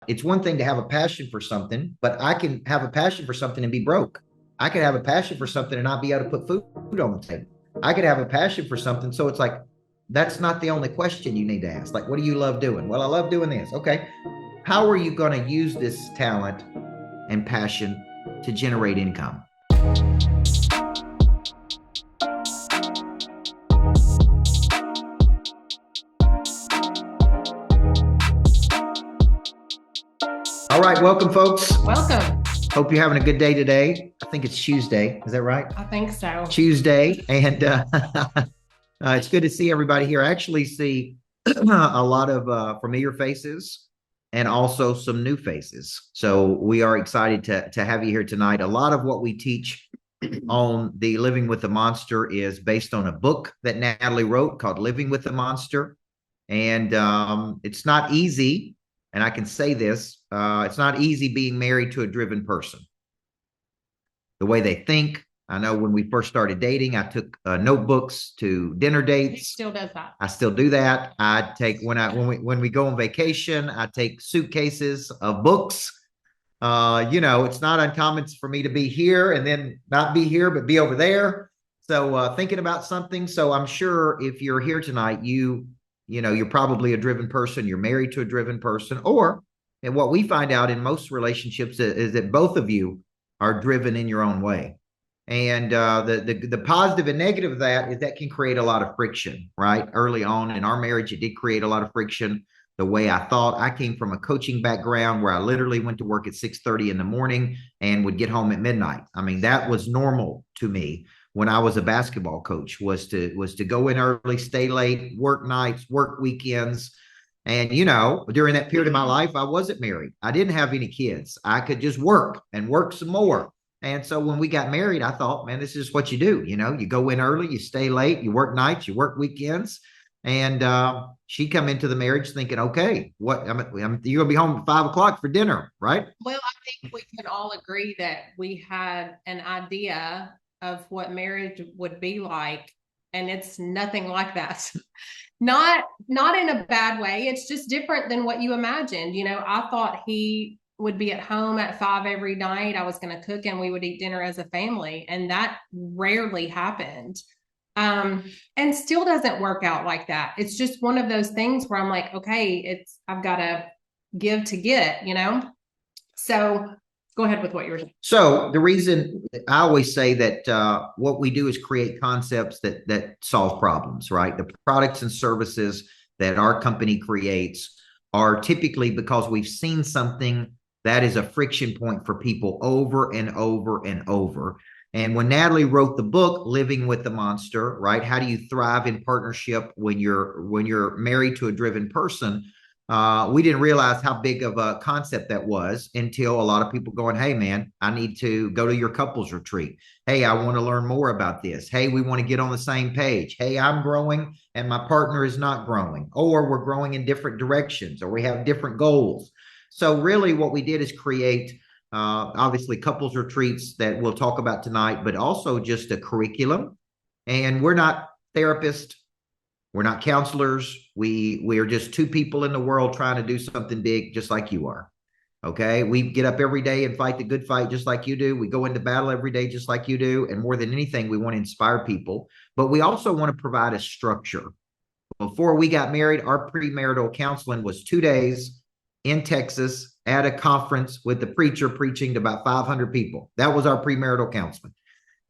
it's one thing to have a passion for something, but I can have a passion for something and be broke. I could have a passion for something and not be able to put food on the table. I could have a passion for something. So it's like, that's not the only question you need to ask. Like, what do you love doing? Well, I love doing this. Okay. How are you going to use this talent and passion to generate income? All right. Welcome, folks. Welcome. Hope you're having a good day today. I think it's Tuesday. Is that right? I think so. Tuesday. And it's good to see everybody here. I actually see a lot of familiar faces and also some new faces. So we are excited to have you here tonight. A lot of what we teach on the Living with the Monster is based on a book that Natalie wrote called Living with the Monster. And it's not easy. And I can say this, it's not easy being married to a driven person. The way they think. I know when we first started dating, I took notebooks to dinner dates. He still does that. I still do that. I take when we go on vacation, I take suitcases of books. It's not uncommon for me to be here and then not be here, but be over there. So thinking about something. So I'm sure if you're here tonight, you're probably a driven person. You're married to a driven person, and what we find out in most relationships is that both of you are driven in your own way. And the positive and negative of that is that can create a lot of friction, right? Early on in our marriage, it did create a lot of friction. The way I thought, I came from a coaching background where I literally went to work at 6:30 in the morning and would get home at midnight. I mean, that was normal to me when I was a basketball coach, was to go in early, stay late, work nights, work weekends. And, during that period of my life, I wasn't married. I didn't have any kids. I could just work and work some more. And so when we got married, I thought, man, this is what you do. You go in early, you stay late, you work nights, you work weekends. And she come into the marriage thinking, okay, you're going to be home at 5 o'clock for dinner, right? Well, I think we can all agree that we had an idea of what marriage would be like, and it's nothing like that. Not in a bad way. It's just different than what you imagined. I thought he would be at home at 5 every night. I was going to cook and we would eat dinner as a family. And that rarely happened. And still doesn't work out like that. It's just one of those things where I'm like, okay, I've got to give to get. So go ahead with what you were saying. So the reason I always say that what we do is create concepts that solve problems, right? The products and services that our company creates are typically because we've seen something that is a friction point for people over and over and over. And when Natalie wrote the book, Living with the Monster, right? How do you thrive in partnership when you're married to a driven person? We didn't realize how big of a concept that was until a lot of people going, hey, man, I need to go to your couples retreat. Hey, I want to learn more about this. Hey, we want to get on the same page. Hey, I'm growing and my partner is not growing, or we're growing in different directions, or we have different goals. So really what we did is create obviously couples retreats that we'll talk about tonight, but also just a curriculum. And we're not therapists. We're not counselors. We are just two people in the world trying to do something big, just like you are. Okay. We get up every day and fight the good fight, just like you do. We go into battle every day, just like you do. And more than anything, we want to inspire people, but we also want to provide a structure. Before we got married, our premarital counseling was 2 days in Texas at a conference with the preacher preaching to about 500 people. That was our premarital counseling.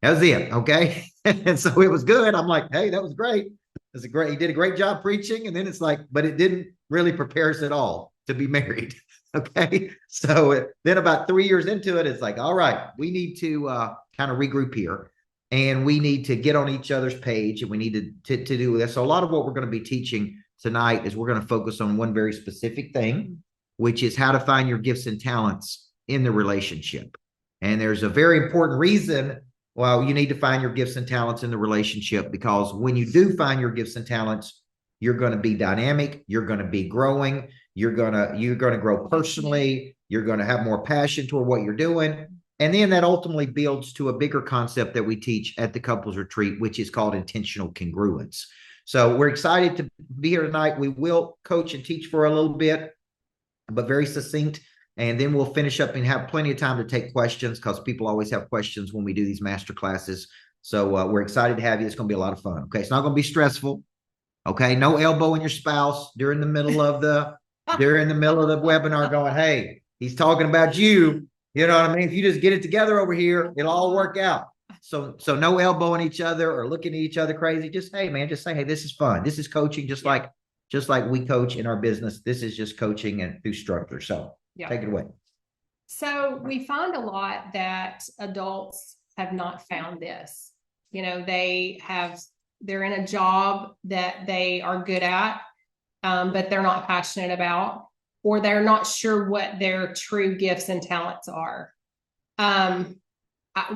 That was it. Okay. And so it was good. I'm like, hey, that was great. He did a great job preaching. And then it's like, but it didn't really prepare us at all to be married. Okay. So then about 3 years into it, it's like, all right, we need to kind of regroup here, and we need to get on each other's page, and we need to do this. So a lot of what we're going to be teaching tonight is we're going to focus on one very specific thing, which is how to find your gifts and talents in the relationship. And there's a very important reason well, you need to find your gifts and talents in the relationship, because when you do find your gifts and talents, you're going to be dynamic. You're going to be growing. You're going to grow personally. You're going to have more passion toward what you're doing. And then that ultimately builds to a bigger concept that we teach at the couples retreat, which is called intentional congruence. So we're excited to be here tonight. We will coach and teach for a little bit. but very succinct. And then we'll finish up and have plenty of time to take questions, because people always have questions when we do these master classes. So we're excited to have you. It's going to be a lot of fun. Okay. It's not going to be stressful. Okay. No elbowing your spouse during the middle of the webinar going, hey, he's talking about you. You know what I mean? If you just get it together over here, it'll all work out. So no elbowing each other or looking at each other crazy. Just, hey man, just say, hey, this is fun. This is coaching, just like we coach in our business. This is just coaching and through structure. So take it away. So we find a lot that adults have not found this. You know, they're in a job that they are good at, but they're not passionate about, or they're not sure what their true gifts and talents are.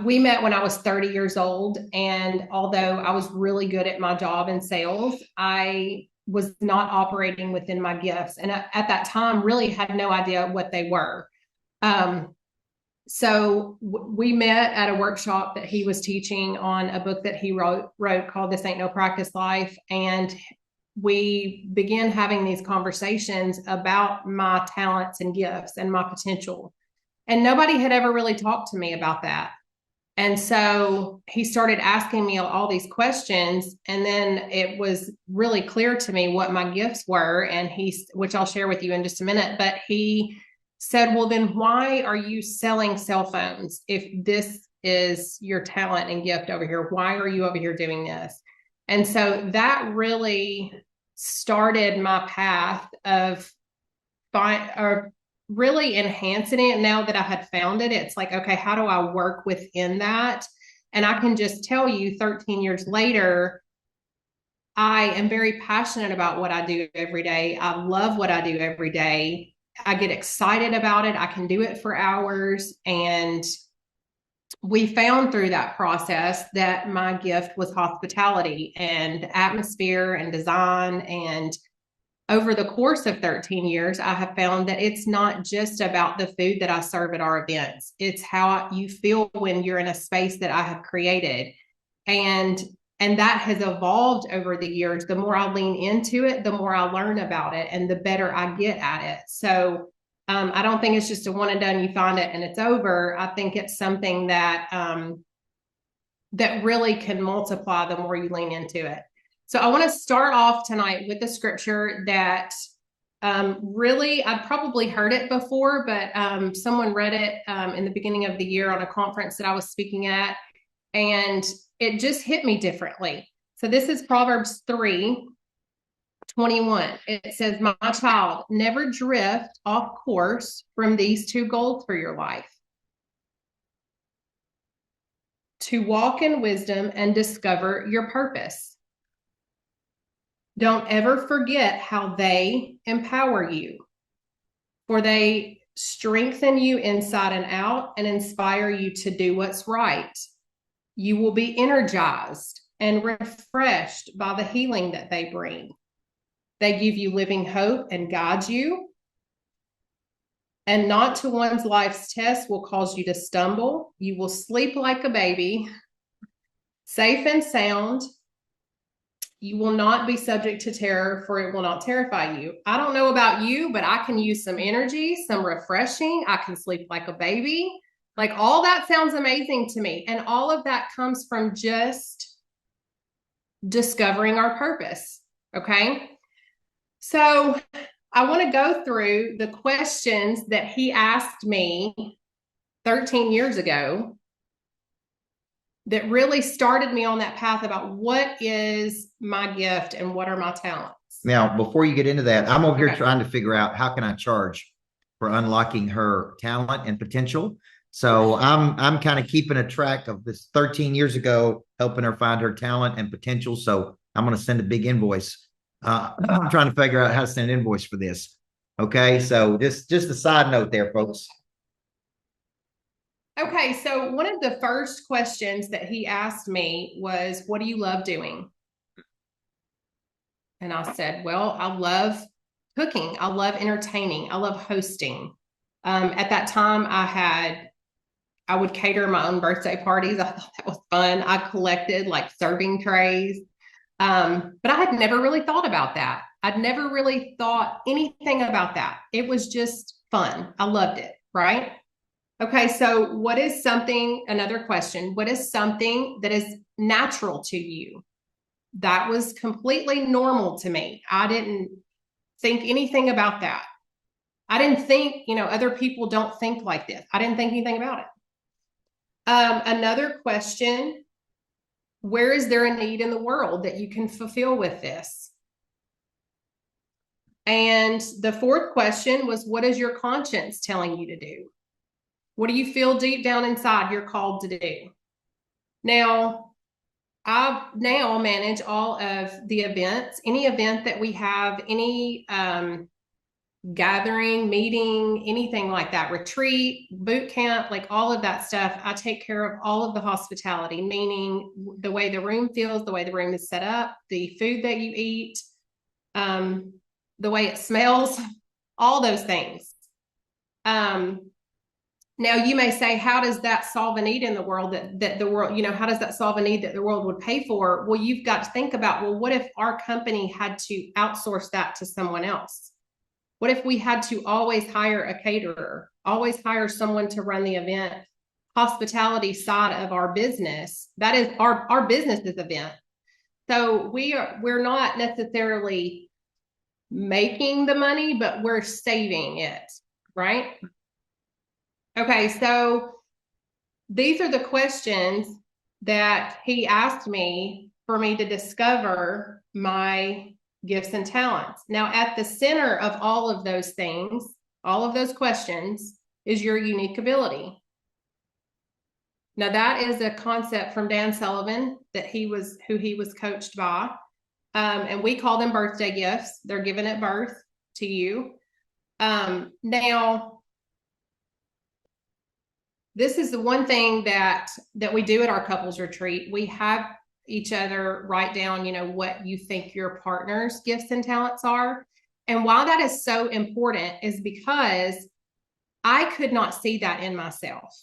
We met when I was 30 years old, and although I was really good at my job in sales, I was not operating within my gifts, and at that time really had no idea what they were. So we met at a workshop that he was teaching on a book that he wrote called This Ain't No Practice Life. And we began having these conversations about my talents and gifts and my potential. And nobody had ever really talked to me about that. And so he started asking me all these questions. And then it was really clear to me what my gifts were. And which I'll share with you in just a minute, but he said, well, then why are you selling cell phones? If this is your talent and gift over here, why are you over here doing this? And so that really started my path of really enhancing it. Now that I had found it, it's like, okay, how do I work within that? And I can just tell you 13 years later, I am very passionate about what I do every day. I love what I do every day. I get excited about it. I can do it for hours. And we found through that process that my gift was hospitality and atmosphere and design. And over the course of 13 years, I have found that it's not just about the food that I serve at our events. It's how you feel when you're in a space that I have created. And that has evolved over the years. The more I lean into it, the more I learn about it and the better I get at it. So I don't think it's just a one and done, you find it and it's over. I think it's something that that really can multiply the more you lean into it. So I want to start off tonight with a scripture that really, I'd probably heard it before, but someone read it in the beginning of the year on a conference that I was speaking at, and it just hit me differently. So this is Proverbs 3:21. It says, my child, never drift off course from these two goals for your life: to walk in wisdom and discover your purpose. Don't ever forget how they empower you, for they strengthen you inside and out and inspire you to do what's right. You will be energized and refreshed by the healing that they bring. They give you living hope and guide you. And not to one's life's test will cause you to stumble. You will sleep like a baby, safe and sound. You will not be subject to terror, for it will not terrify you. I don't know about you, but I can use some energy, some refreshing. I can sleep like a baby. Like, all that sounds amazing to me. And all of that comes from just discovering our purpose. Okay. So I want to go through the questions that he asked me 13 years ago that really started me on that path about what is my gift and what are my talents. Now, before you get into that, I'm over here trying to figure out how can I charge for unlocking her talent and potential. So I'm kind of keeping a track of this 13 years ago, helping her find her talent and potential. So I'm going to send a big invoice. I'm trying to figure out how to send an invoice for this. Okay. So just a side note there, folks. Okay. So one of the first questions that he asked me was, what do you love doing? And I said, well, I love cooking. I love entertaining. I love hosting. At that time I would cater my own birthday parties. I thought that was fun. I collected like serving trays. But I had never really thought about that. I'd never really thought anything about that. It was just fun. I loved it, right? Okay, so what is something, another question, what is something that is natural to you? That was completely normal to me. I didn't think anything about that. I didn't think, other people don't think like this. I didn't think anything about it. Another question, where is there a need in the world that you can fulfill with this? And the fourth question was, what is your conscience telling you to do? What do you feel deep down inside you're called to do? Now, I now manage all of the events, any event that we have, any gathering, meeting, anything like that, retreat, boot camp, like all of that stuff. I take care of all of the hospitality, meaning the way the room feels, the way the room is set up, the food that you eat, the way it smells, all those things. Now you may say, how does that solve a need in the world that the world, how does that solve a need that the world would pay for? Well, you've got to think about, well, what if our company had to outsource that to someone else? What if we had to always hire a caterer, always hire someone to run the event, hospitality side of our business? That is our business's event. So we're not necessarily making the money, but we're saving it, right? Okay, so these are the questions that he asked me for me to discover my gifts and talents. Now, at the center of all of those things, all of those questions, is your unique ability. Now, that is a concept from Dan Sullivan who he was coached by. And we call them birthday gifts. They're given at birth to you. Now, this is the one thing that we do at our couples retreat. We have each other write down, what you think your partner's gifts and talents are. And why that is so important is because I could not see that in myself.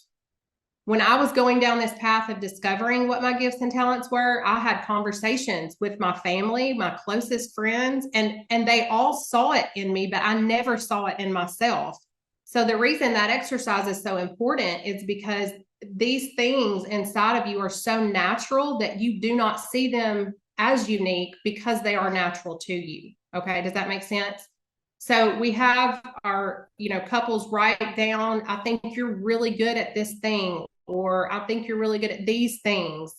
When I was going down this path of discovering what my gifts and talents were, I had conversations with my family, my closest friends, and they all saw it in me, but I never saw it in myself. So the reason that exercise is so important is because these things inside of you are so natural that you do not see them as unique because they are natural to you. Okay, does that make sense? So we have our, couples write down, I think you're really good at this thing, or I think you're really good at these things.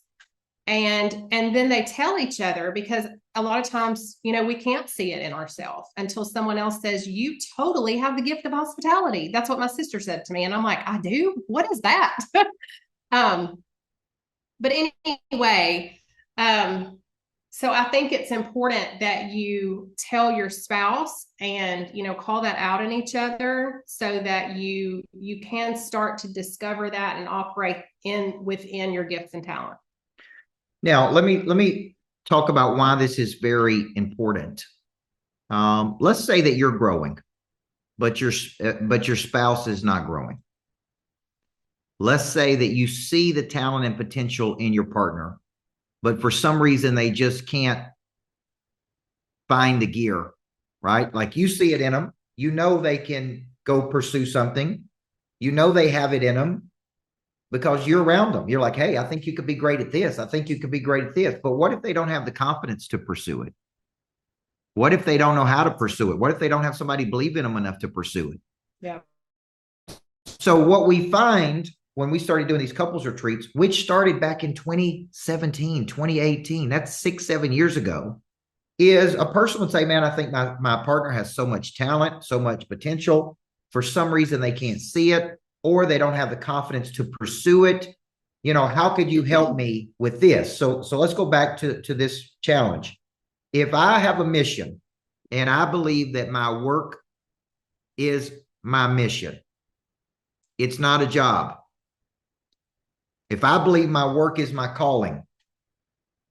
And then they tell each other, because a lot of times, we can't see it in ourselves until someone else says, you totally have the gift of hospitality. That's what my sister said to me. And I'm like, I do? What is that? But anyway, so I think it's important that you tell your spouse and, call that out in each other so that you can start to discover that and operate within your gifts and talents. Now, let me talk about why this is very important. Let's say that you're growing, but your spouse is not growing. Let's say that you see the talent and potential in your partner, but for some reason they just can't find the gear, right? Like you see it in them, they can go pursue something, they have it in them, because you're around them. You're like, hey, I think you could be great at this. I think you could be great at this. But what if they don't have the confidence to pursue it? What if they don't know how to pursue it? What if they don't have somebody believe in them enough to pursue it? Yeah. So what we find when we started doing these couples retreats, which started back in 2017, 2018, that's 6-7 years ago, is a person would say, man, I think my partner has so much talent, so much potential. For some reason, they can't see it, or they don't have the confidence to pursue it. How could you help me with this? So let's go back to this challenge. If I have a mission and I believe that my work is my mission, it's not a job. If I believe my work is my calling,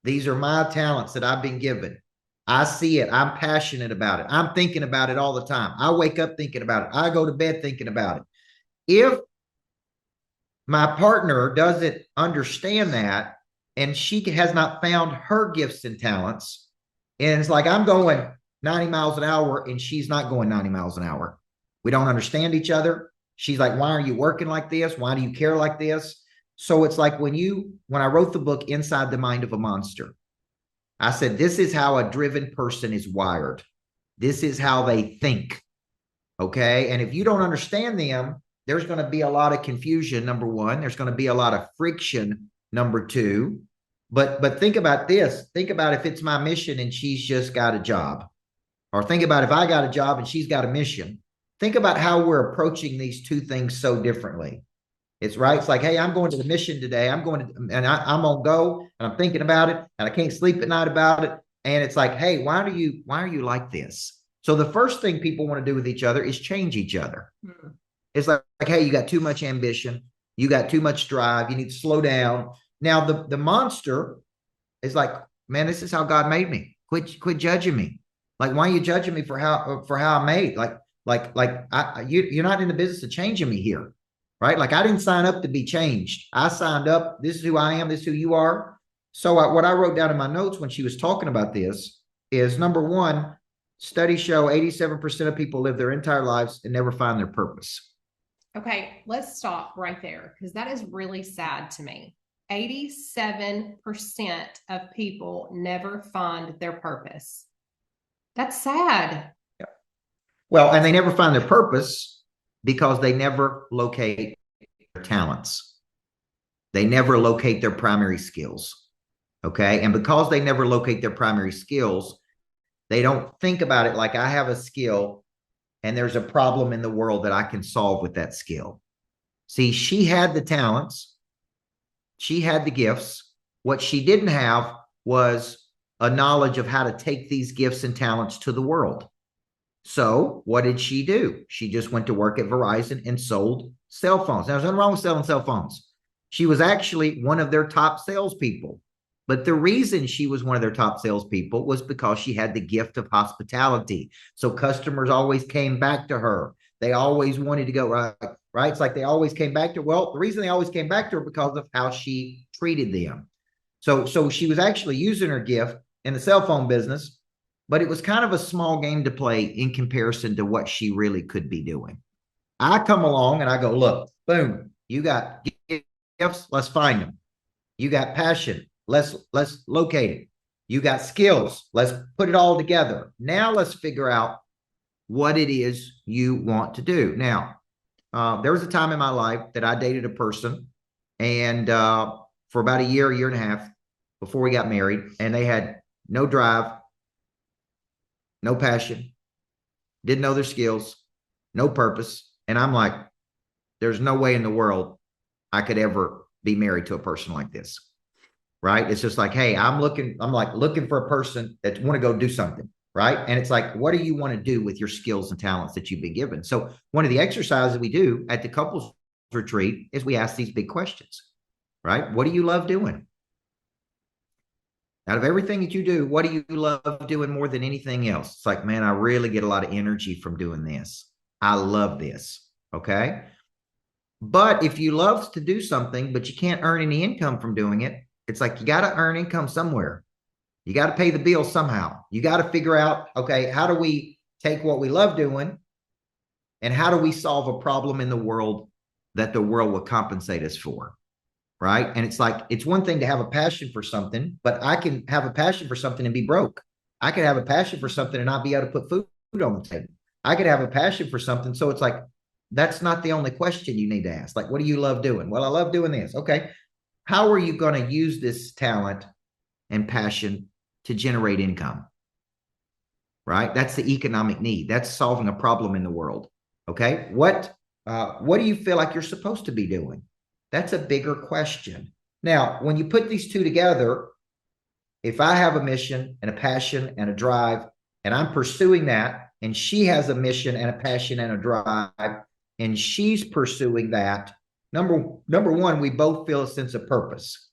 these are my talents that I've been given. I see it. I'm passionate about it. I'm thinking about it all the time. I wake up thinking about it. I go to bed thinking about it. If my partner doesn't understand that, and she has not found her gifts and talents, and it's like, I'm going, 90 miles an hour and she's not going 90 miles an hour. We don't understand each other. She's like, why are you working like this? Why do you care like this? So it's like when I wrote the book, Inside the Mind of a Monster, I said, this is how a driven person is wired. This is how they think. Okay. And if you don't understand them, there's going to be a lot of confusion. Number one, there's going to be a lot of friction. Number two, but think about this. Think about if it's my mission and she's just got a job, or think about if I got a job and she's got a mission. Think about how we're approaching these two things so differently. It's right. It's like, hey, I'm going to the mission today. I'm going to, and I'm going to go and I'm thinking about it and I can't sleep at night about it. And it's like, hey, why are you like this? So the first thing people want to do with each other is change each other. Mm-hmm. It's like, hey, you got too much ambition. You got too much drive. You need to slow down. Now the monster is like, man, this is how God made me. Quit judging me. Like, why are you judging me for how I'm made? You're not in the business of changing me here, right? Like, I didn't sign up to be changed. I signed up. This is who I am. This is who you are. So what I wrote down in my notes when she was talking about this is, number one, studies show 87% of people live their entire lives and never find their purpose. Okay, let's stop right there because that is really sad to me. 87% of people never find their purpose. That's sad. Yeah. Well, and they never find their purpose because they never locate their talents. They never locate their primary skills. Okay. And because they never locate their primary skills, they don't think about it like, I have a skill and there's a problem in the world that I can solve with that skill. See, she had the talents. She had the gifts. What she didn't have was a knowledge of how to take these gifts and talents to the world. So what did she do? She just went to work at Verizon and sold cell phones. Now, there's nothing wrong with selling cell phones. She was actually one of their top salespeople. But the reason she was one of their top salespeople was because she had the gift of hospitality. So customers always came back to her. They always wanted to go, right? It's like they always came back to her. Well, the reason they always came back to her because of how she treated them. So she was actually using her gift in the cell phone business, but it was kind of a small game to play in comparison to what she really could be doing. I come along and I go, look, boom, you got gifts, let's find them. You got passion, let's locate it. You got skills, let's put it all together. Now let's figure out what it is you want to do. Now, there was a time in my life that I dated a person, and for about a year and a half before we got married, and they had no drive, no passion, didn't know their skills, no purpose. And I'm like, there's no way in the world I could ever be married to a person like this. Right? It's just like, hey, I'm looking for a person that want to go do something. Right? And it's like, what do you want to do with your skills and talents that you've been given? So one of the exercises we do at the couples retreat is we ask these big questions. Right? What do you love doing? Out of everything that you do, what do you love doing more than anything else? It's like, man, I really get a lot of energy from doing this. I love this. Okay. But if you love to do something, but you can't earn any income from doing it, it's like, you got to earn income somewhere. You got to pay the bills somehow. You got to figure out, okay, how do we take what we love doing and how do we solve a problem in the world that the world will compensate us for? Right. And it's like, it's one thing to have a passion for something, but I can have a passion for something and be broke. I could have a passion for something and not be able to put food on the table. I could have a passion for something. So it's like, that's not the only question you need to ask. Like, what do you love doing? Well, I love doing this. Okay. How are you going to use this talent and passion to generate income? Right. That's the economic need. That's solving a problem in the world. Okay. What do you feel like you're supposed to be doing? That's a bigger question. Now, when you put these two together, if I have a mission and a passion and a drive, and I'm pursuing that, and she has a mission and a passion and a drive, and she's pursuing that, number one, we both feel a sense of purpose.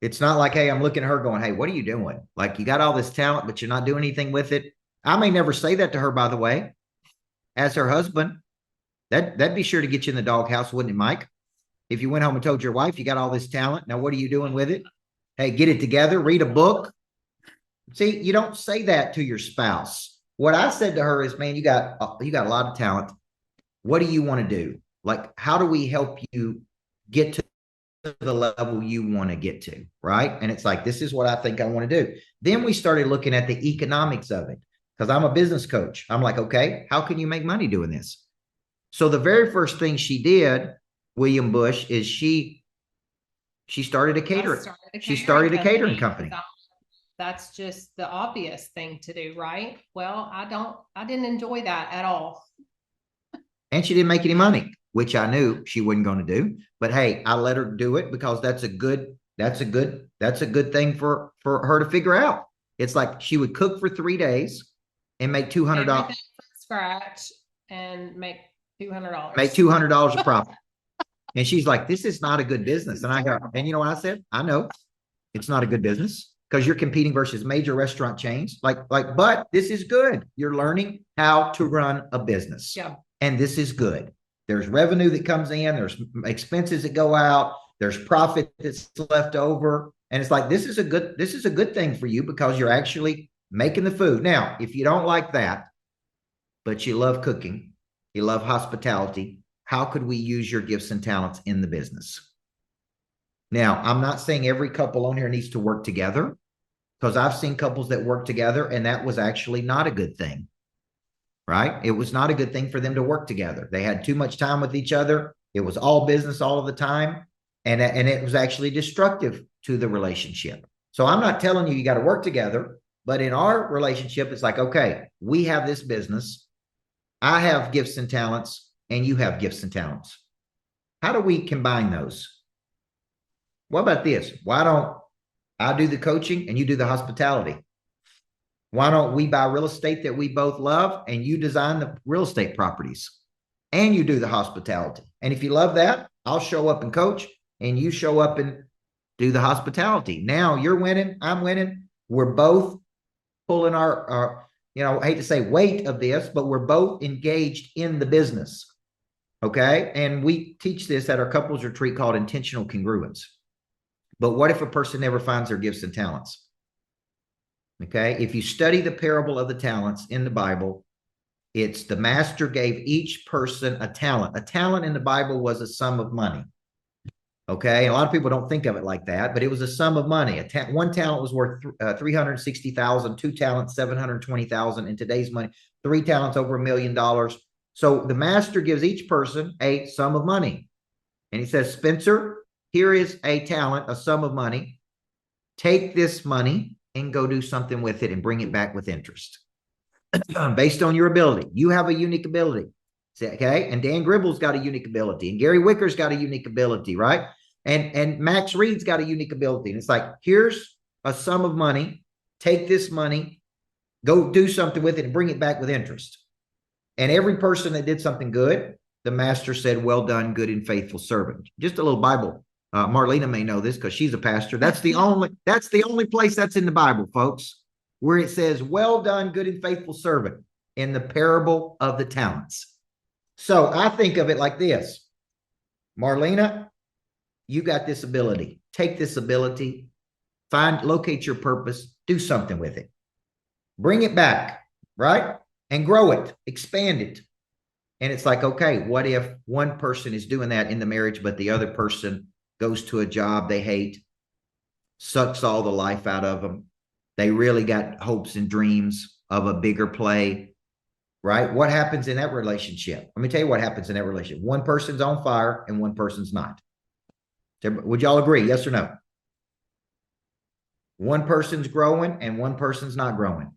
It's not like, hey, I'm looking at her going, hey, what are you doing? Like, you got all this talent, but you're not doing anything with it. I may never say that to her, by the way, as her husband. That'd be sure to get you in the doghouse, wouldn't it, Mike? If you went home and told your wife you got all this talent, now what are you doing with it? Hey, get it together, read a book, See, you don't say that to your spouse. What I said to her is, man, you got a lot of talent. What do you want to do? Like, how do we help you get to the level you want to get to? Right. And it's like, this is what I think I want to do. Then we started looking at the economics of it because I'm a business coach. I'm like, okay, how can you make money doing this? So the very first thing she did, William Bush, is she started a catering. She started a catering company. That's just the obvious thing to do, right? Well, I didn't enjoy that at all. And she didn't make any money, which I knew she wasn't going to do. But hey, I let her do it because that's a good thing for her to figure out. It's like she would cook for 3 days and make $200 from scratch and make $200. Make $200 a profit. And she's like, this is not a good business. And I go, and you know what I said? I know it's not a good business because you're competing versus major restaurant chains. But this is good. You're learning how to run a business. Yeah. And this is good. There's revenue that comes in, there's expenses that go out, there's profit that's left over. And it's like, this is a good thing for you because you're actually making the food. Now, if you don't like that, but you love cooking, you love hospitality, how could we use your gifts and talents in the business? Now, I'm not saying every couple on here needs to work together because I've seen couples that work together and that was actually not a good thing, right? It was not a good thing for them to work together. They had too much time with each other. It was all business all of the time. And it was actually destructive to the relationship. So I'm not telling you got to work together, but in our relationship, it's like, okay, we have this business. I have gifts and talents and you have gifts and talents. How do we combine those? What about this? Why don't I do the coaching and you do the hospitality? Why don't we buy real estate that we both love and you design the real estate properties and you do the hospitality? And if you love that, I'll show up and coach and you show up and do the hospitality. Now you're winning, I'm winning. We're both pulling our I hate to say weight of this, but we're both engaged in the business. Okay. And we teach this at our couples retreat called intentional congruence. But what if a person never finds their gifts and talents? Okay. If you study the parable of the talents in the Bible, it's the master gave each person a talent. A talent in the Bible was a sum of money. Okay. And a lot of people don't think of it like that, but it was a sum of money. One talent was worth 360,000, 2 talents, 720,000 in today's money, 3 talents over $1 million. So the master gives each person a sum of money. And he says, Spencer, here is a talent, a sum of money. Take this money and go do something with it and bring it back with interest. Based on your ability. You have a unique ability. Okay. And Dan Gribble's got a unique ability. And Gary Wicker's got a unique ability, right? And Max Reed's got a unique ability. And it's like, here's a sum of money. Take this money, go do something with it and bring it back with interest. And every person that did something good, the master said, well done, good and faithful servant. Just a little Bible. Marlena may know this because she's a pastor. That's the only place that's in the Bible, folks, where it says, well done, good and faithful servant in the parable of the talents. So I think of it like this. Marlena, you got this ability. Take this ability, locate your purpose, do something with it. Bring it back, right? And grow it, expand it. And it's like, okay, what if one person is doing that in the marriage, but the other person goes to a job they hate, sucks all the life out of them. They really got hopes and dreams of a bigger play, right? What happens in that relationship? Let me tell you what happens in that relationship. One person's on fire and one person's not. Would y'all agree? Yes or no? One person's growing and one person's not growing.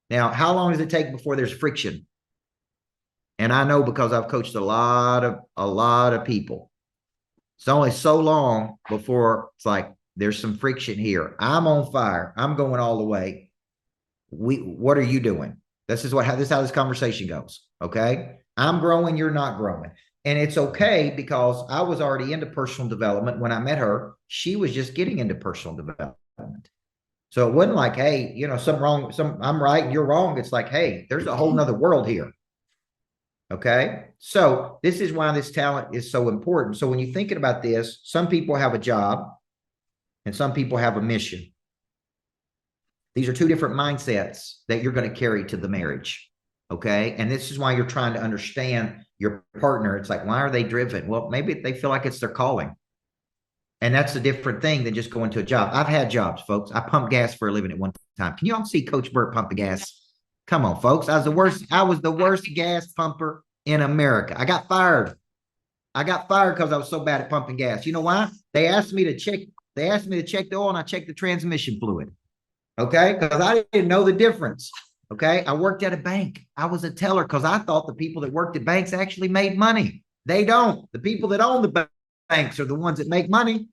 Now, how long does it take before there's friction? And I know because I've coached a lot of people. It's only so long before it's like there's some friction here. I'm on fire. I'm going all the way. What are you doing? This is how this conversation goes. Okay. I'm growing. You're not growing. And it's okay because I was already into personal development. When I met her, she was just getting into personal development. So it wasn't like, hey, something wrong. I'm right and you're wrong. It's like, hey, there's a whole nother world here. Okay. So this is why this talent is so important. So when you're thinking about this, some people have a job and some people have a mission. These are two different mindsets that you're going to carry to the marriage. Okay. And this is why you're trying to understand your partner. It's like, why are they driven? Well, maybe they feel like it's their calling. And that's a different thing than just going to a job. I've had jobs, folks. I pumped gas for a living at one time. Can you all see Coach Burt pump the gas? Come on, folks. I was the worst gas pumper in America. I got fired. I got fired because I was so bad at pumping gas. You know why? They asked me to check the oil, and I checked the transmission fluid. Okay. Because I didn't know the difference. Okay. I worked at a bank. I was a teller because I thought the people that worked at banks actually made money. They don't. The people that own the banks are the ones that make money.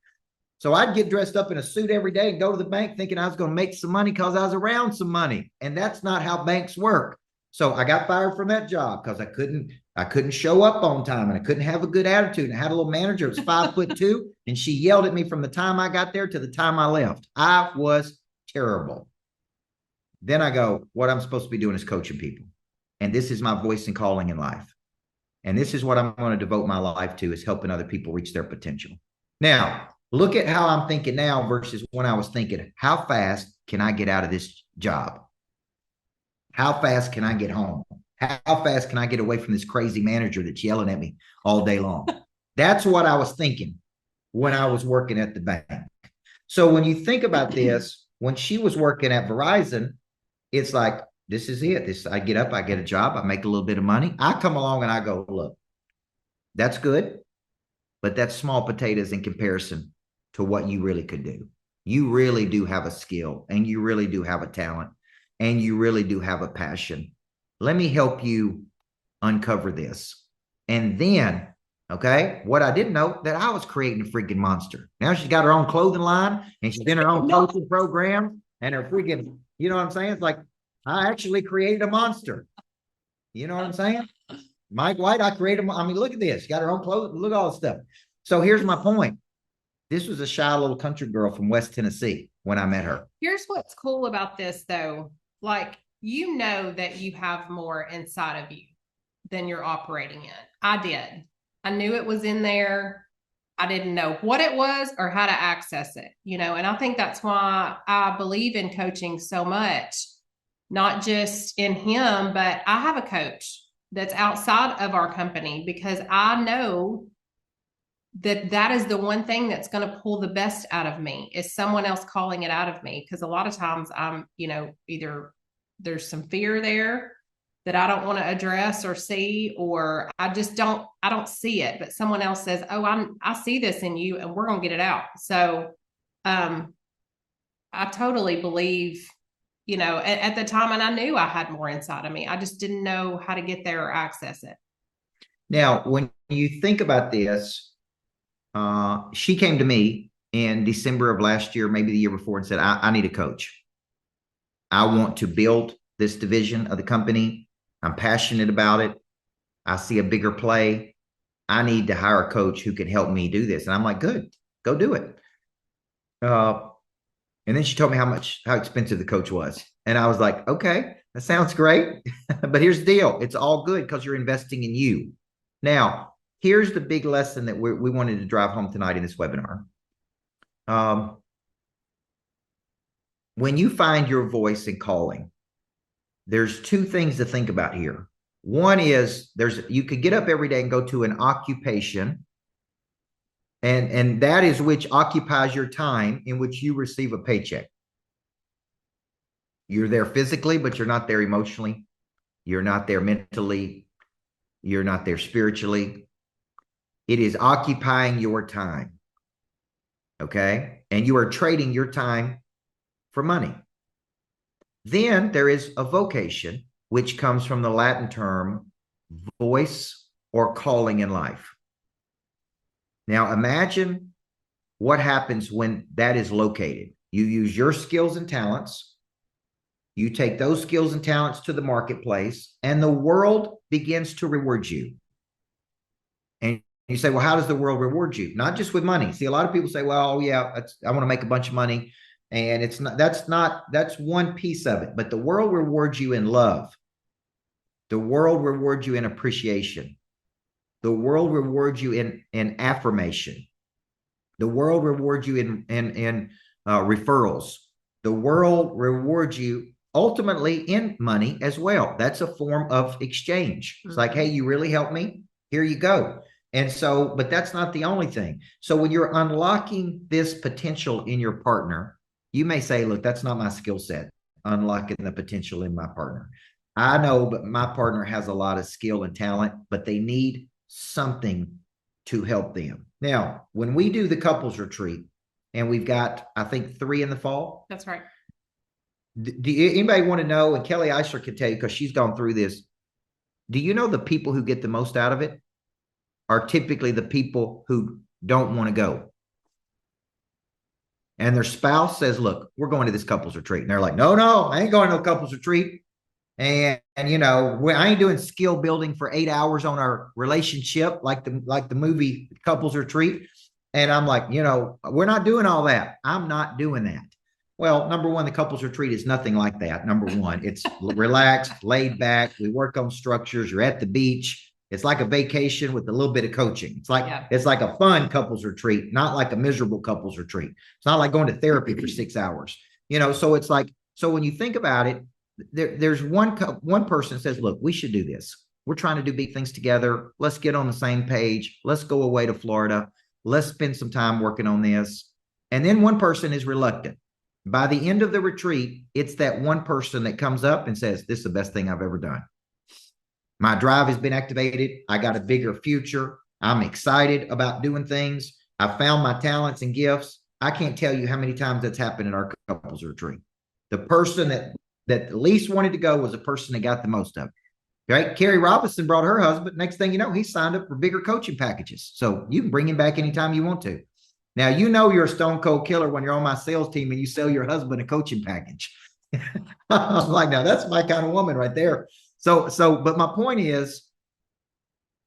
So I'd get dressed up in a suit every day and go to the bank thinking I was going to make some money because I was around some money. And that's not how banks work. So I got fired from that job because I couldn't show up on time, and I couldn't have a good attitude. And I had a little manager who was 5'2", and she yelled at me from the time I got there to the time I left. I was terrible. Then I go, what I'm supposed to be doing is coaching people. And this is my voice and calling in life. And this is what I'm going to devote my life to, is helping other people reach their potential. Now, look at how I'm thinking now versus when I was thinking, how fast can I get out of this job? How fast can I get home? How fast can I get away from this crazy manager that's yelling at me all day long? That's what I was thinking when I was working at the bank. So when you think about this, when she was working at Verizon, it's like, this is it. I get up, I get a job, I make a little bit of money. I come along and I go, look, that's good, but that's small potatoes in comparison to what you really could do. You really do have a skill, and you really do have a talent, and you really do have a passion. Let me help you uncover this. And then, okay, what I didn't know, that I was creating a freaking monster. Now she's got her own clothing line, and she's in her own coaching program, and her freaking, you know what I'm saying? It's like, I actually created a monster. You know what I'm saying? Mike White, I created him. I mean, look at this. She got her own clothes. Look at all this stuff. So here's my point. This was a shy little country girl from West Tennessee when I met her. Here's what's cool about this, though. Like, you know that you have more inside of you than you're operating in. I did. I knew it was in there. I didn't know what it was or how to access it, and I think that's why I believe in coaching so much, not just in him, but I have a coach that's outside of our company, because I know that is the one thing that's going to pull the best out of me, is someone else calling it out of me. Because a lot of times I'm, either there's some fear there that I don't want to address or see, or I don't see it, but someone else says, oh, I see this in you, and we're going to get it out. So, I totally believe, at the time, and I knew I had more inside of me. I just didn't know how to get there or access it. Now, when you think about this, she came to me in December of last year, maybe the year before, and said, I need a coach. I want to build this division of the company. I'm passionate about it. I see a bigger play. I need to hire a coach who can help me do this. And I'm like, good, go do it. And then she told me how expensive the coach was. And I was like, okay, that sounds great. But here's the deal. It's all good because you're investing in you. Now, here's the big lesson that we wanted to drive home tonight in this webinar. When you find your voice and calling, there's two things to think about here. One is you could get up every day and go to an occupation, and that is which occupies your time, in which you receive a paycheck. You're there physically, but you're not there emotionally. You're not there mentally. You're not there spiritually. It is occupying your time. Okay? And you are trading your time for money. Then there is a vocation, which comes from the Latin term voice or calling in life. Now imagine what happens when that is located. You use your skills and talents. You take those skills and talents to the marketplace, and the world begins to reward you. And you say, well, how does the world reward you? Not just with money. See, a lot of people say, well, yeah, I want to make a bunch of money. And that's one piece of it. But the world rewards you in love. The world rewards you in appreciation. The world rewards you in affirmation. The world rewards you in referrals. the world rewards you ultimately in money as well. That's a form of exchange. It's like, hey, you really helped me. Here you go. And so, but that's not the only thing. So when you're unlocking this potential in your partner, you may say, look, that's not my skill set, unlocking the potential in my partner. I know, but my partner has a lot of skill and talent, but they need something to help them. Now, when we do the couples retreat, and we've got, I think, 3 in the fall. That's right. Do anybody want to know? And Kelly Eisler can tell you because she's gone through this. Do you know the people who get the most out of it are typically the people who don't want to go? And their spouse says, look, we're going to this couples retreat. And they're like, no, I ain't going to no couples retreat. And you know, I ain't doing skill building for 8 hours on our relationship like the movie Couples Retreat. And I'm like, you know, we're not doing all that. I'm not doing that. Well, number one, the couples retreat is nothing like that. Number one, it's relaxed, laid back. We work on structures. You're at the beach. It's like a vacation with a little bit of coaching. It's like a fun couples retreat, not like a miserable couples retreat. It's not like going to therapy for 6 hours. You know, so it's like, so when you think about it, there's one person that says, look, we should do this. We're trying to do big things together. Let's get on the same page. Let's go away to Florida. Let's spend some time working on this. And then one person is reluctant. By the end of the retreat, it's that one person that comes up and says, this is the best thing I've ever done. My drive has been activated. I got a bigger future. I'm excited about doing things. I found my talents and gifts. I can't tell you how many times that's happened in our couples retreat. The person that least wanted to go was the person that got the most of it. Right? Carrie Robinson brought her husband. Next thing you know, he signed up for bigger coaching packages. So you can bring him back anytime you want to. Now, you know you're a stone cold killer when you're on my sales team and you sell your husband a coaching package. I'm like, now that's my kind of woman right there. So, but my point is,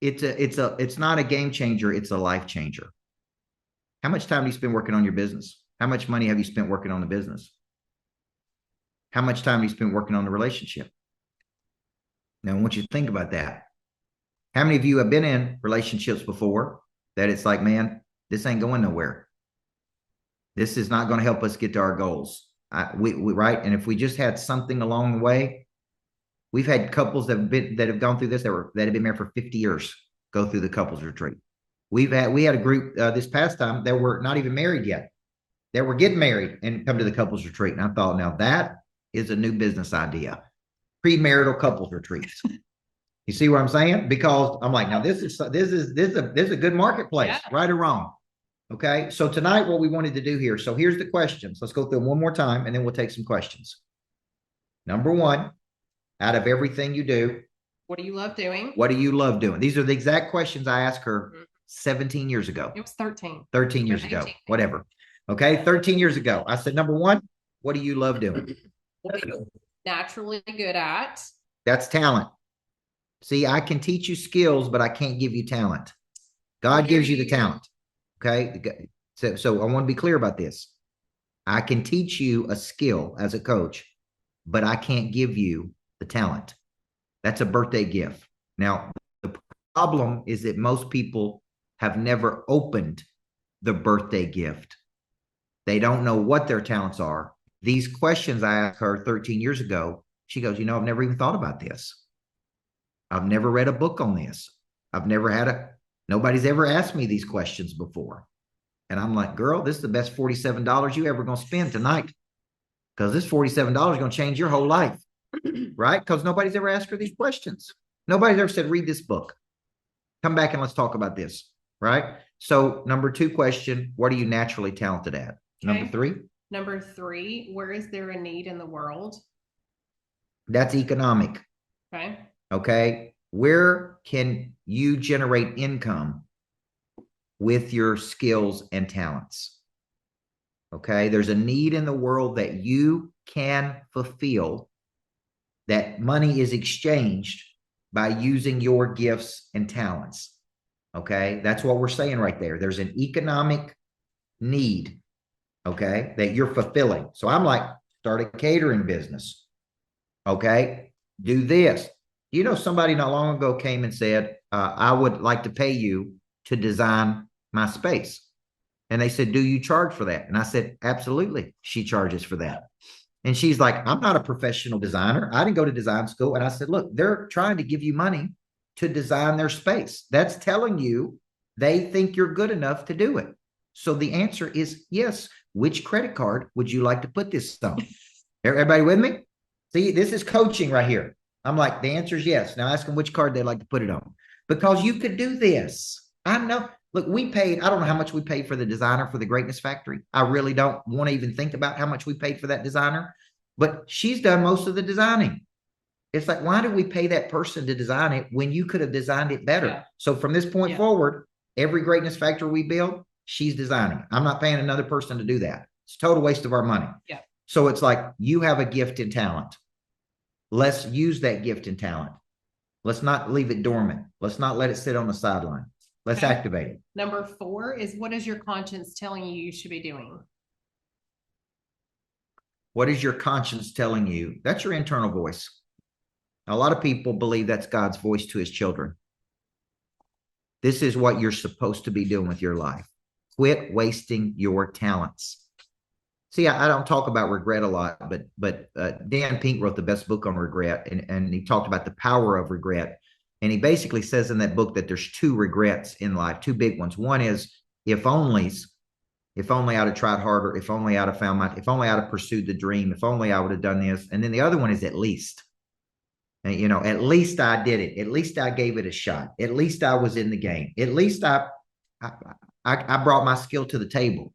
it's not a game changer. It's a life changer. How much time do you spend working on your business? How much money have you spent working on the business? How much time do you spend working on the relationship? Now, I want you to think about that. How many of you have been in relationships before that it's like, man, this ain't going nowhere. This is not going to help us get to our goals. Right? And if we just had something along the way, we've had couples that have gone through this that have been married for 50 years go through the couples retreat. We had a group this past time that were not even married yet. They were getting married and come to the couples retreat. And I thought, now that is a new business idea. Premarital couples retreats. You see what I'm saying? Because I'm like, now this is a good marketplace, right or wrong. Okay. So tonight, what we wanted to do here. So here's the questions. Let's go through them one more time, and then we'll take some questions. Number one, out of everything you do, what do you love doing? What do you love doing? These are the exact questions I asked her 17 years ago. It was 13. 13 years ago, whatever. Okay. 13 years ago. I said, number one, what do you love doing? What are you naturally good at? That's talent. See, I can teach you skills, but I can't give you talent. God gives you the talent. Okay. So I want to be clear about this. I can teach you a skill as a coach, but I can't give you the talent. That's a birthday gift. Now, the problem is that most people have never opened the birthday gift. They don't know what their talents are. These questions I asked her 13 years ago, she goes, you know, I've never even thought about this. I've never read a book on this. I've never nobody's ever asked me these questions before. And I'm like, girl, this is the best $47 you ever going to spend tonight. Because this $47 is going to change your whole life. Right? Because nobody's ever asked her these questions. Nobody's ever said, read this book. Come back and let's talk about this. Right? So number 2 question, what are you naturally talented at? Okay. Number three, where is there a need in the world? That's economic. Okay. Okay. Where can you generate income with your skills and talents? Okay. There's a need in the world that you can fulfill, that money is exchanged by using your gifts and talents. Okay. That's what we're saying right there. There's an economic need, okay, that you're fulfilling. So I'm like, start a catering business. Okay. Do this. You know, somebody not long ago came and said, I would like to pay you to design my space. And they said, do you charge for that? And I said, absolutely. She charges for that. And she's like, I'm not a professional designer. I didn't go to design school. And I said, look, they're trying to give you money to design their space. That's telling you they think you're good enough to do it. So the answer is yes. Which credit card would you like to put this on? Everybody with me? See, this is coaching right here. I'm like, the answer is yes. Now ask them which card they'd like to put it on, because you could do this. I know. Look, we paid, I don't know how much we paid for the designer for the Greatness Factory. I really don't want to even think about how much we paid for that designer, but she's done most of the designing. It's like, why did we pay that person to design it when you could have designed it better? Yeah. So from this point forward, every Greatness Factory we build, she's designing. I'm not paying another person to do that. It's a total waste of our money. Yeah. So it's like, you have a gift and talent. Let's use that gift and talent. Let's not leave it dormant. Let's not let it sit on the sideline. Let's activate it. Number 4 is, what is your conscience telling you should be doing? What is your conscience telling you? That's your internal voice. A lot of people believe that's God's voice to his children. This is what you're supposed to be doing with your life. Quit wasting your talents. See, I don't talk about regret a lot, but Dan Pink wrote the best book on regret, and he talked about the power of regret. And he basically says in that book that there's 2 regrets in life, 2 big ones. One is if onlys. If only I'd have tried harder. If only I'd have if only I'd have pursued the dream. If only I would have done this. And then the other one is at least. And, you know, at least I did it. At least I gave it a shot. At least I was in the game. At least I brought my skill to the table.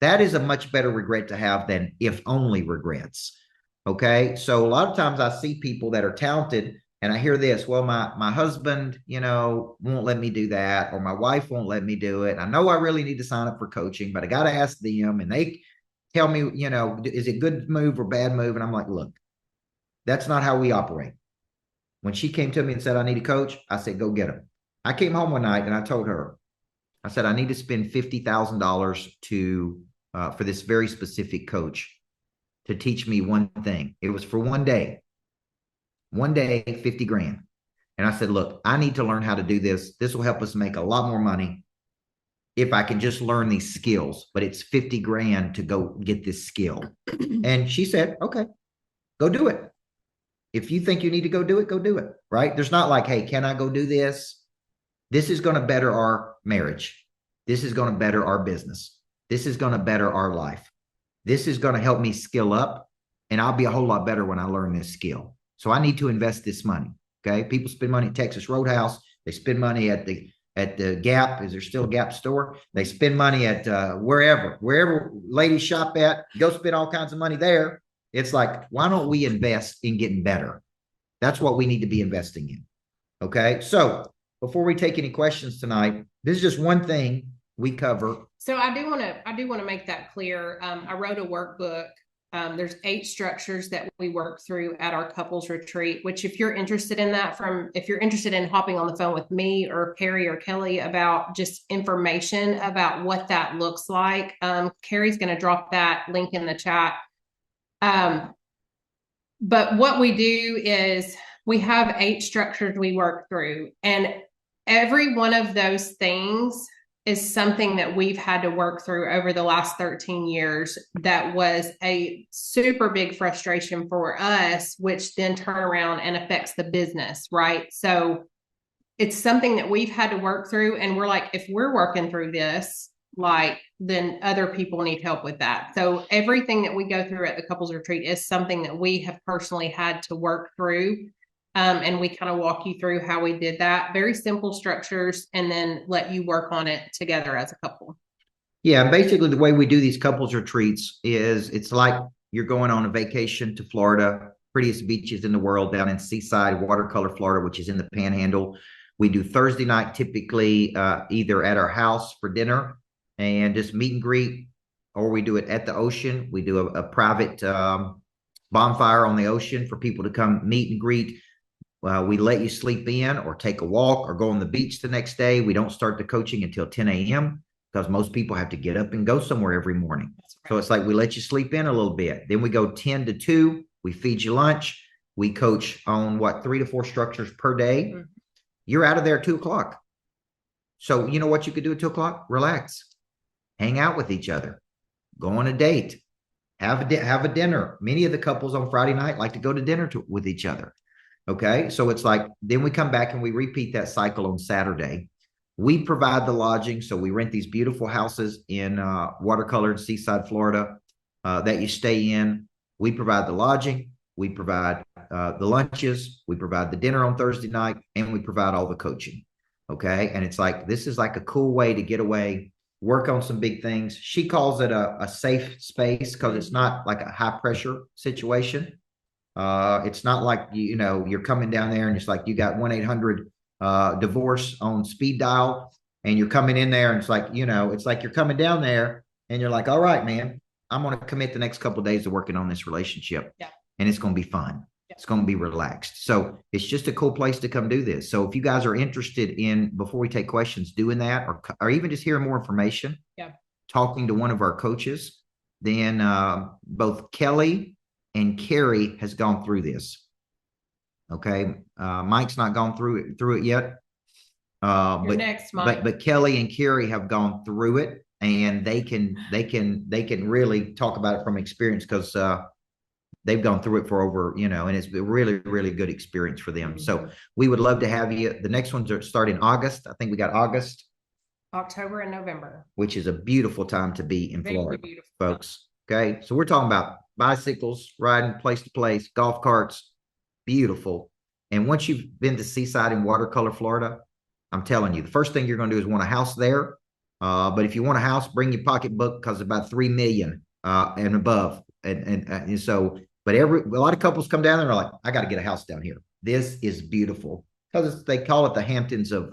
That is a much better regret to have than if only regrets. Okay. So a lot of times I see people that are talented, and I hear this, well, my husband, you know, won't let me do that, or my wife won't let me do it. I know I really need to sign up for coaching, but I got to ask them, and they tell me, you know, is it good move or bad move? And I'm like, look, that's not how we operate. When she came to me and said, I need a coach, I said, go get him. I came home one night and I told her, I said, I need to spend $50,000 for this very specific coach to teach me one thing. It was for one day, 50 grand. And I said, look, I need to learn how to do this. This will help us make a lot more money if I can just learn these skills, but it's 50 grand to go get this skill. And she said, okay, go do it. If you think you need to go do it, right? There's not like, hey, can I go do this? This is going to better our marriage. This is going to better our business. This is going to better our life. This is going to help me skill up, and I'll be a whole lot better when I learn this skill. So I need to invest this money. Okay. People spend money at Texas Roadhouse. They spend money at the Gap. Is there still a Gap store? They spend money at wherever ladies shop at, go spend all kinds of money there. It's like, why don't we invest in getting better? That's what we need to be investing in. Okay. So before we take any questions tonight, this is just one thing we cover. So I do want to make that clear. I wrote a workbook. There's 8 structures that we work through at our couples retreat, which if you're interested in that, if you're interested in hopping on the phone with me or Carrie or Kelly about just information about what that looks like, Carrie's going to drop that link in the chat. But what we do is we have 8 structures we work through, and every one of those things is something that we've had to work through over the last 13 years. That was a super big frustration for us, which then turn around and affects the business, right? So it's something that we've had to work through, and we're like, if we're working through this, like, then other people need help with that. So everything that we go through at the couples retreat is something that we have personally had to work through. And we kind of walk you through how we did that. Very simple structures, and then let you work on it together as a couple. Yeah, basically the way we do these couples retreats is it's like you're going on a vacation to Florida, prettiest beaches in the world, down in Seaside, Watercolor, Florida, which is in the Panhandle. We do Thursday night, typically either at our house for dinner and just meet and greet, or we do it at the ocean. We do a private bonfire on the ocean for people to come meet and greet. We let you sleep in or take a walk or go on the beach the next day. We don't start the coaching until 10 a.m. because most people have to get up and go somewhere every morning. Right. So it's like we let you sleep in a little bit. Then we go 10 to 2. We feed you lunch. We coach on 3 to 4 structures per day. Mm-hmm. You're out of there at 2 o'clock. So you know what you could do at 2 o'clock? Relax. Hang out with each other. Go on a date. have a dinner. Many of the couples on Friday night like to go to dinner with each other. Okay. So it's like, then we come back and we repeat that cycle on Saturday. We provide the lodging. So we rent these beautiful houses in watercolored Seaside, Florida, that you stay in. We provide the lodging. We provide the lunches. We provide the dinner on Thursday night, and we provide all the coaching. Okay. And it's like, this is like a cool way to get away, work on some big things. She calls it a safe space because it's not like a high pressure situation. It's not like, you're coming down there and it's like you got 1-800 divorce on speed dial, and you're coming in there and it's like, it's like you're coming down there and you're like, all right, man, I'm going to commit the next couple of days to working on this relationship. Yeah. And it's going to be fun. Yeah. It's going to be relaxed. So it's just a cool place to come do this. So if you guys are interested in, before we take questions, doing that, or even just hearing more information, talking to one of our coaches, then both Kelly and Carrie has gone through this. Okay. Mike's not gone through it yet. But next, Mike. But Kelly and Carrie have gone through it, and they can really talk about it from experience, because they've gone through it for over, and it's a really, really good experience for them. So we would love to have you. The next ones are starting August. I think we got August, October, and November, which is a beautiful time to be in Florida, beautiful, folks. Okay. So we're talking about bicycles, riding place to place, golf carts, beautiful. And once you've been to Seaside in Watercolor, Florida, I'm telling you, the first thing you're going to do is want a house there. But if you want a house, bring your pocketbook, because about 3 million and above. And so, but a lot of couples come down there and are like, I got to get a house down here. This is beautiful, because they call it the Hamptons of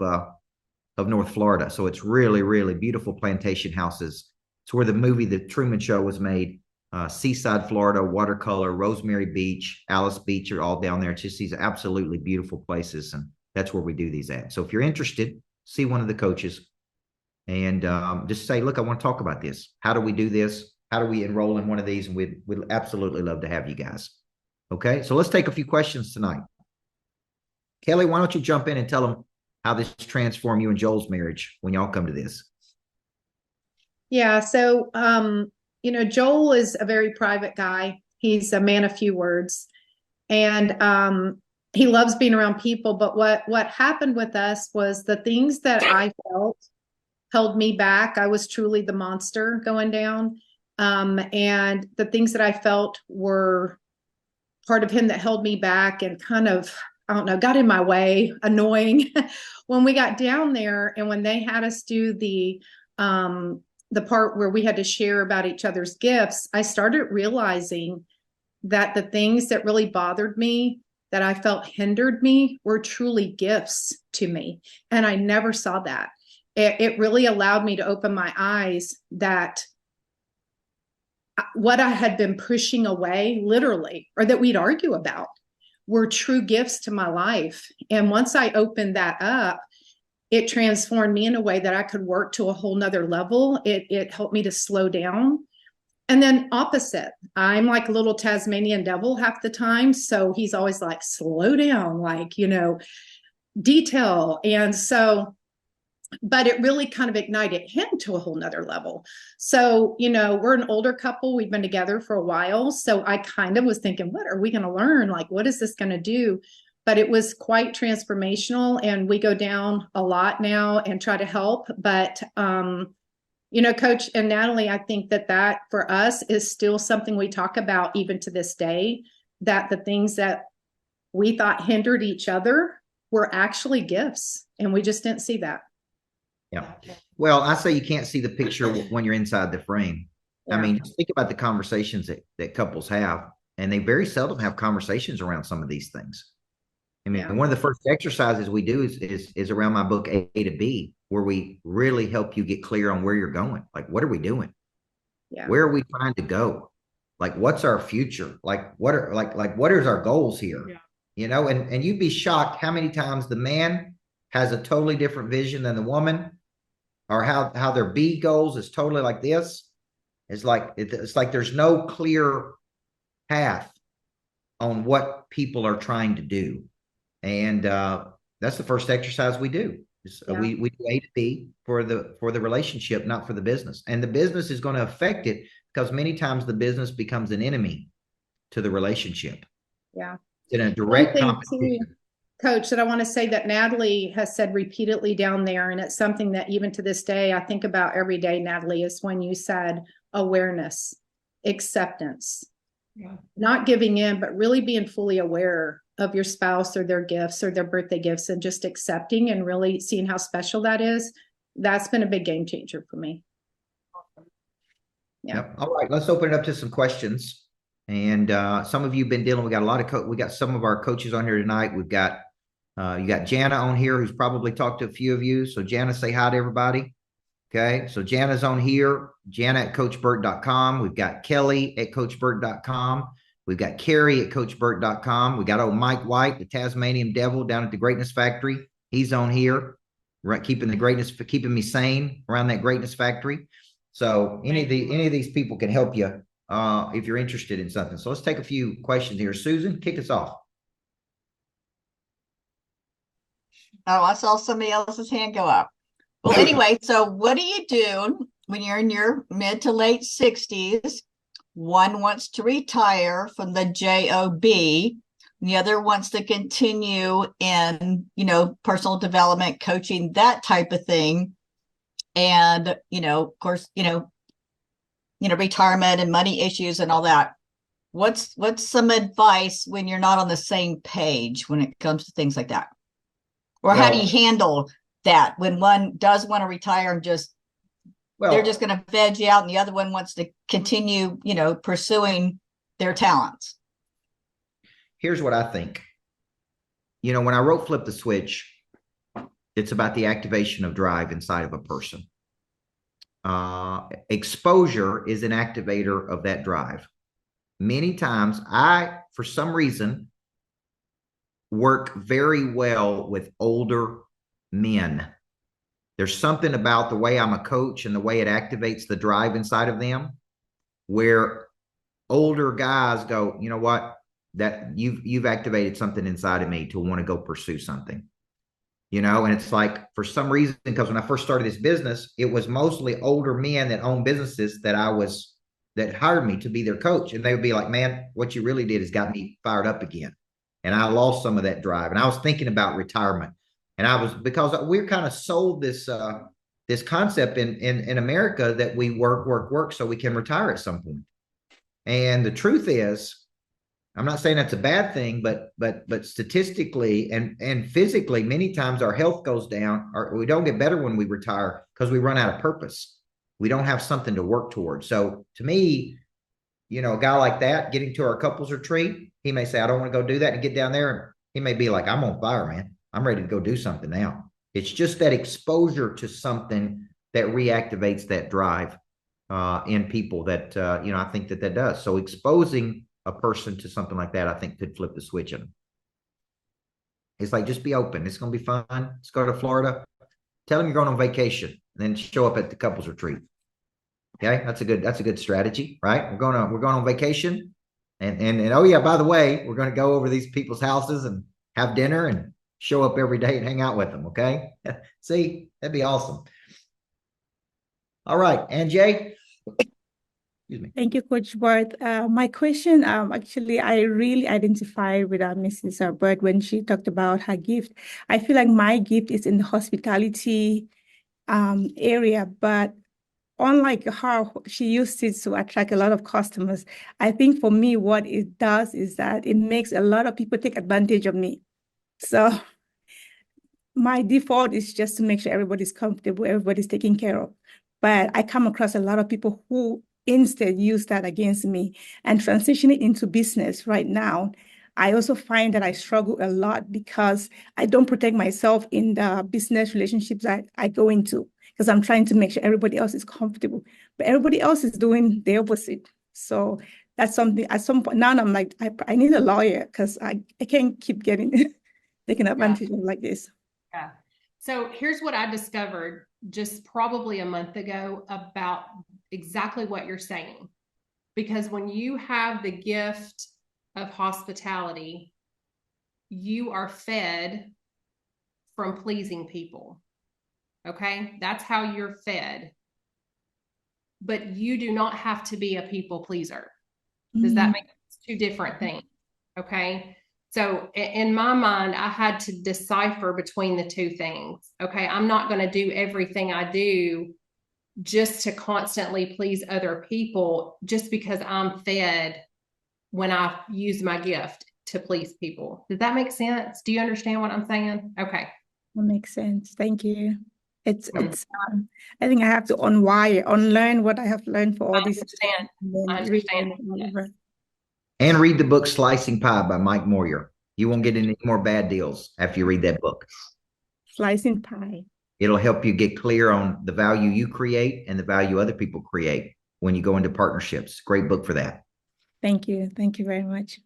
North Florida. So it's really, really beautiful plantation houses. It's where the movie The Truman Show was made. Seaside, Florida, Watercolor, Rosemary Beach, Alice Beach are all down there. It's just these absolutely beautiful places, and that's where we do these at. So if you're interested, see one of the coaches and just say, look, I want to talk about this. How do we do this? How do we enroll in one of these? And we'd absolutely love to have you guys. Okay, so let's take a few questions tonight. Kelly, why don't you jump in and tell them how this transformed you and Joel's marriage when y'all come to this? Yeah, so Joel is a very private guy. He's a man of few words, and he loves being around people. But what happened with us was the things that I felt held me back. I was truly the monster going down. And the things that I felt were part of him that held me back and kind of, I don't know, got in my way, annoying. When we got down there and when they had us do the part where we had to share about each other's gifts, I started realizing that the things that really bothered me, that I felt hindered me, were truly gifts to me. And I never saw that. It really allowed me to open my eyes that what I had been pushing away, literally, or that we'd argue about, were true gifts to my life. And once I opened that up, it transformed me in a way that I could work to a whole nother level. It helped me to slow down. And then opposite, I'm like a little Tasmanian devil half the time. So he's always like, slow down, like, detail. And so, but it really kind of ignited him to a whole nother level. So, we're an older couple. We've been together for a while. So I kind of was thinking, what are we going to learn? Like, what is this going to do? But it was quite transformational. And we go down a lot now and try to help. But, Coach and Natalie, I think that for us is still something we talk about even to this day, that the things that we thought hindered each other were actually gifts. And we just didn't see that. Yeah. Well, I say you can't see the picture when you're inside the frame. Yeah. I mean, just think about the conversations that couples have, and they very seldom have conversations around some of these things. I mean, one of the first exercises we do is around my book A to B, where we really help you get clear on where you're going. Like, what are we doing? Yeah. Where are we trying to go? Like, what's our future? Like, what is our goals here? Yeah. And you'd be shocked how many times the man has a totally different vision than the woman, or how their B goals is totally like this. It's like there's no clear path on what people are trying to do. And that's the first exercise we do. We do A to B for the relationship, not for the business. And the business is going to affect it because many times the business becomes an enemy to the relationship. Yeah. In a One direct thing competition. too, Coach, that I want to say that Natalie has said repeatedly down there, and it's something that even to this day I think about every day, Natalie, is when you said awareness, acceptance, not giving in, but really being fully aware of your spouse or their gifts or their birthday gifts and just accepting and really seeing how special that is. That's been a big game changer for me. Yeah. Yep. All right, let's open it up to some questions. And some of you have been dealing. We got a lot of we got some of our coaches on here tonight. We've got you got Jana on here, who's probably talked to a few of you. So Jana, say hi to everybody. Okay. So Jana's on here. Jana at coachburt.com. We've got Kelly at coachburt.com. We've got Carrie at coachburt.com. We got old Mike White, the Tasmanian Devil down at the Greatness Factory. He's on here, right? Keeping me sane around that Greatness Factory. So any of these people can help you if you're interested in something. So let's take a few questions here. Susan, kick us off. Oh, I saw somebody else's hand go up. Well, anyway, so what do you do when you're in your mid to late 60s? One wants to retire from the job, the other wants to continue in, personal development, coaching, that type of thing. And, of course, retirement and money issues and all that. What's some advice when you're not on the same page when it comes to things like that? Or how do you handle that when one does want to retire and they're just going to veg you out and the other one wants to continue, pursuing their talents? Here's what I think. When I wrote Flip the Switch, it's about the activation of drive inside of a person. Exposure is an activator of that drive. Many times for some reason, work very well with older men. There's something about the way I'm a coach and the way it activates the drive inside of them, where older guys go, you know what, that you've activated something inside of me to want to go pursue something. And it's like, for some reason, because when I first started this business, it was mostly older men that own businesses that hired me to be their coach. And they would be like, man, what you really did is got me fired up again. And I lost some of that drive. And I was thinking about retirement. And because we're kind of sold this concept in America that we work so we can retire at some point. And the truth is, I'm not saying that's a bad thing, but statistically and physically, many times our health goes down, or we don't get better when we retire because we run out of purpose. We don't have something to work towards. So to me, a guy like that getting to our couples retreat, he may say, I don't want to go do that, and get down there, and he may be like, I'm on fire, man. I'm ready to go do something now. It's just that exposure to something that reactivates that drive in people that, I think that does. So exposing a person to something like that, I think, could flip the switch in them. It's like, just be open. It's going to be fun. Let's go to Florida. Tell them you're going on vacation, and then show up at the couples retreat. Okay, that's a good strategy, right? We're going on vacation, and oh yeah, by the way, we're going to go over these people's houses and have dinner and show up every day and hang out with them. Okay, see, that'd be awesome. All right, and Jay. Excuse me. Thank you, Coach Burt. My question, actually, I really identify with Mrs. Burt when she talked about her gift. I feel like my gift is in the hospitality area, but unlike her, she used it to attract a lot of customers. I think for me, what it does is that it makes a lot of people take advantage of me. So my default is just to make sure everybody's comfortable, everybody's taken care of. But I come across a lot of people who instead use that against me and transition it into business right now. I also find that I struggle a lot because I don't protect myself in the business relationships I go into, because I'm trying to make sure everybody else is comfortable, but everybody else is doing the opposite. So that's something at some point now I'm like, I need a lawyer because I can't keep getting taken advantage of like this. Yeah. So here's what I discovered just probably a month ago about exactly what you're saying. Because when you have the gift of hospitality, you are fed from pleasing people. Okay? That's how you're fed. but you do not have to be a people pleaser. Does that make sense? Two different things? Okay. So in my mind, I had to decipher between the two things. Okay. I'm not going to do everything I do just to constantly please other people just because I'm fed when I use my gift to please people. Does that make sense? Do you understand what I'm saying? Okay. That makes sense. Thank you. It's I think I have to unlearn what I have learned for all these years, and then I understand. relearn it all over. And read the book Slicing Pie by Mike Moyer. You won't get any more bad deals after you read that book. Slicing pie. It'll help you get clear on the value you create and the value other people create when you go into partnerships. Great book for that. Thank you. Thank you very much.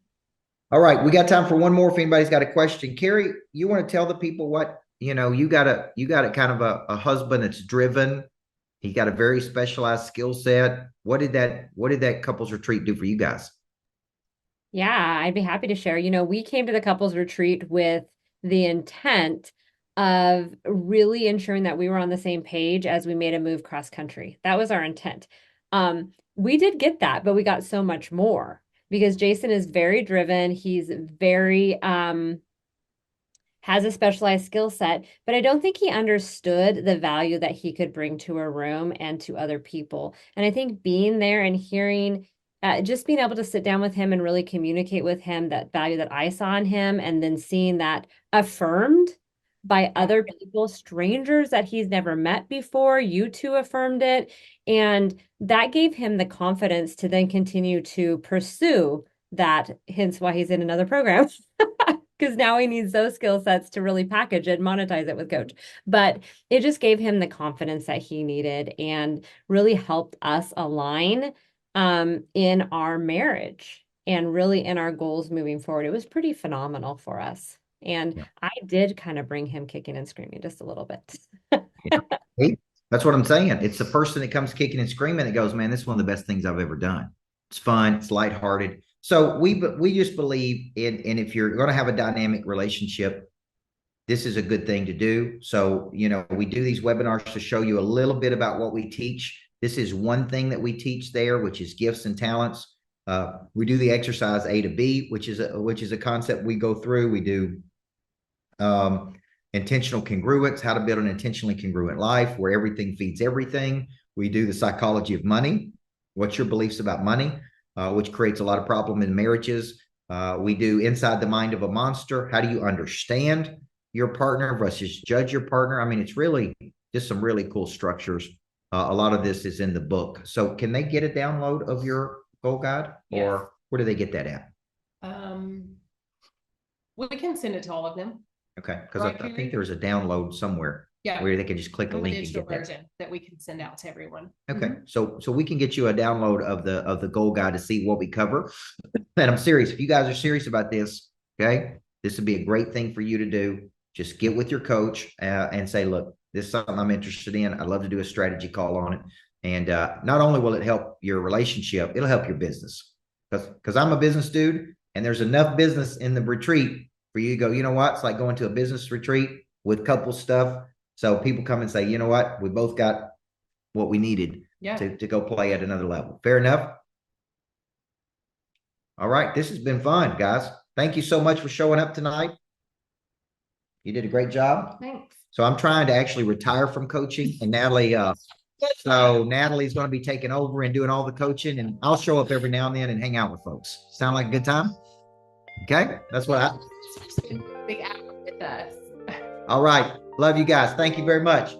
All right. We got time for one more if anybody's got a question. Carrie, you want to tell the people what, you got a kind of a husband that's driven. He got a very specialized skill set. What did that couples retreat do for you guys? Yeah, I'd be happy to share. We came to the couples retreat with the intent of really ensuring that we were on the same page as we made a move cross country. That was our intent. We did get that, but we got so much more because Jason is very driven. He's very has a specialized skill set, but I don't think he understood the value that he could bring to a room and to other people. And I think being there and hearing just being able to sit down with him and really communicate with him that value that I saw in him, and then seeing that affirmed by other people, strangers that he's never met before, you two affirmed it. And that gave him the confidence to then continue to pursue that, hence why he's in another program. Because now he needs those skill sets to really package it, monetize it with Coach. But it just gave him the confidence that he needed and really helped us align in our marriage and really in our goals moving forward. It was pretty phenomenal for us. And I did kind of bring him kicking and screaming just a little bit. Hey, that's what I'm saying. It's the person that comes kicking and screaming that goes, man, this is one of the best things I've ever done. It's fun. It's lighthearted. So we just believe in if you're going to have a dynamic relationship, this is a good thing to do. So, we do these webinars to show you a little bit about what we teach. This is one thing that we teach there, which is gifts and talents. We do the exercise A to B, which is a concept we go through. We do intentional congruence, how to build an intentionally congruent life where everything feeds everything. We do the psychology of money. What's your beliefs about money, which creates a lot of problem in marriages. We do inside the mind of a monster. How do you understand your partner versus judge your partner? I mean, it's really just some really cool structures. A lot of this is in the book. So can they get a download of your goal guide, or where do they get that at? We can send it to all of them. Okay, because I think there's a download somewhere where they can just click a link and get that. Version that we can send out to everyone. Okay, so we can get you a download of the goal guide to see what we cover. And I'm serious. If you guys are serious about this, okay, this would be a great thing for you to do. Just get with your coach and say, look, this is something I'm interested in. I'd love to do a strategy call on it. And not only will it help your relationship, it'll help your business. Because I'm a business dude, and there's enough business in the retreat for you to go, you know what? It's like going to a business retreat with couple stuff. So people come and say, you know what? We both got what we needed to go play at another level. Fair enough? All right. This has been fun, guys. Thank you so much for showing up tonight. You did a great job. Thanks. So I'm trying to actually retire from coaching, and Natalie's going to be taking over and doing all the coaching, and I'll show up every now and then and hang out with folks. Sound like a good time? Okay. That's what Big hour with us. All right. Love you guys. Thank you very much.